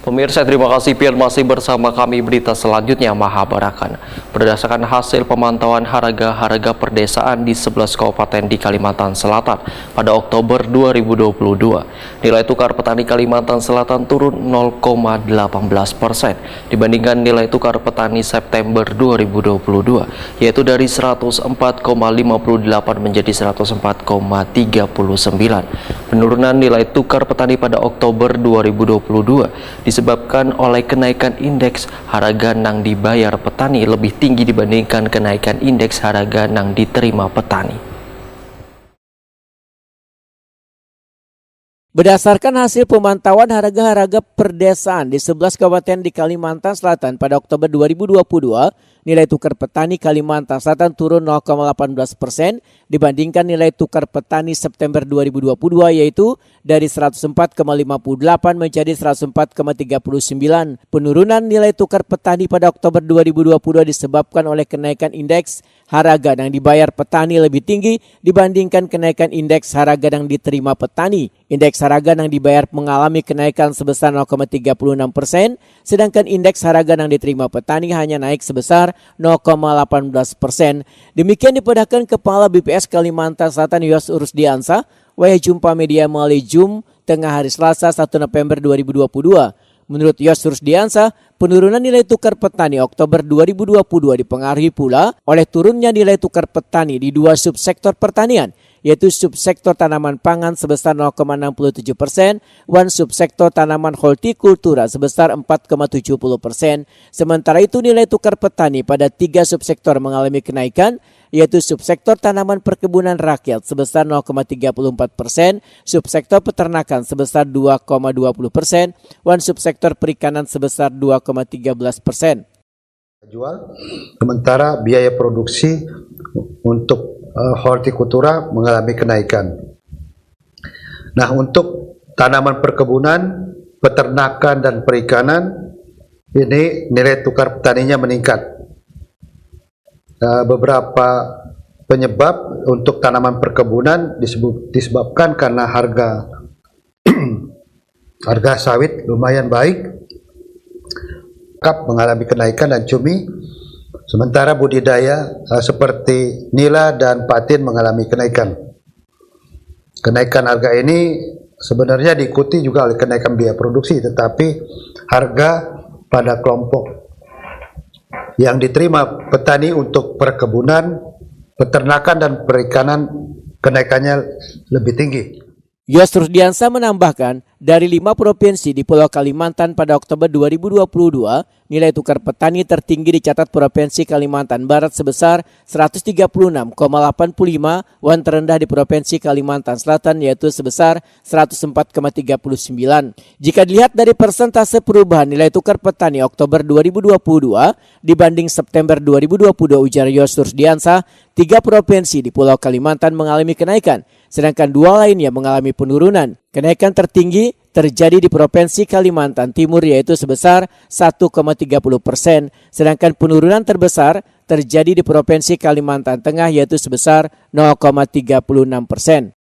Pemirsa, terima kasih Pian masih bersama kami. Berita selanjutnya Mahabarakan. Berdasarkan hasil pemantauan harga perdesaan di 11 kabupaten di Kalimantan Selatan pada Oktober 2022, nilai tukar petani Kalimantan Selatan turun 0,18% dibandingkan nilai tukar petani September 2022, yaitu dari 104,58 menjadi 104,39. Penurunan nilai tukar petani pada Oktober 2022 disebabkan oleh kenaikan indeks harga nang dibayar petani lebih tinggi dibandingkan kenaikan indeks harga nang diterima petani. Berdasarkan hasil pemantauan harga perdesaan di 11 kabupaten di Kalimantan Selatan pada Oktober 2022, nilai tukar petani Kalimantan Selatan turun 0,18% dibandingkan nilai tukar petani September 2022, yaitu dari 104,58 menjadi 104,39. Penurunan nilai tukar petani pada Oktober 2022 disebabkan oleh kenaikan indeks harga yang dibayar petani lebih tinggi dibandingkan kenaikan indeks harga yang diterima petani. Indeks harga yang dibayar mengalami kenaikan sebesar 0,36%, sedangkan indeks harga yang diterima petani hanya naik sebesar 0,18%. Demikian dipadahkan Kepala BPS Kalimantan Selatan Yos Rusdiansa, jumpa media melalui Zoom tengah hari Selasa 1 November 2022. Menurut Yos Rusdiansa, penurunan nilai tukar petani Oktober 2022 dipengaruhi pula oleh turunnya nilai tukar petani di dua subsektor pertanian, yaitu subsektor tanaman pangan sebesar 0,67% dan subsektor tanaman hortikultura sebesar 4,70%. Sementara itu nilai tukar petani pada tiga subsektor mengalami kenaikan, yaitu subsektor tanaman perkebunan rakyat sebesar 0,34%, subsektor peternakan sebesar 2,20%, dan subsektor perikanan sebesar 2,13%. Jual, sementara biaya produksi untuk hortikultura mengalami kenaikan. Nah, untuk tanaman perkebunan, peternakan dan perikanan ini nilai tukar petaninya meningkat. Beberapa penyebab untuk tanaman perkebunan disebabkan karena harga harga sawit lumayan baik, mengalami kenaikan dan cumi. Sementara budidaya seperti nila dan patin mengalami kenaikan. Kenaikan harga ini sebenarnya diikuti juga oleh kenaikan biaya produksi, tetapi harga pada kelompok yang diterima petani untuk perkebunan, peternakan dan perikanan kenaikannya lebih tinggi. Yos Rusdiansa menambahkan, dari 5 provinsi di Pulau Kalimantan pada Oktober 2022, nilai tukar petani tertinggi dicatat Provinsi Kalimantan Barat sebesar 136,85, dan terendah di Provinsi Kalimantan Selatan yaitu sebesar 104,39. Jika dilihat dari persentase perubahan nilai tukar petani Oktober 2022 dibanding September 2022, ujar Yos Rusdiansa, 3 provinsi di Pulau Kalimantan mengalami kenaikan, sedangkan 2 lainnya mengalami penurunan. Kenaikan tertinggi terjadi di Provinsi Kalimantan Timur yaitu sebesar 1,30%, sedangkan penurunan terbesar terjadi di Provinsi Kalimantan Tengah yaitu sebesar 0,36%.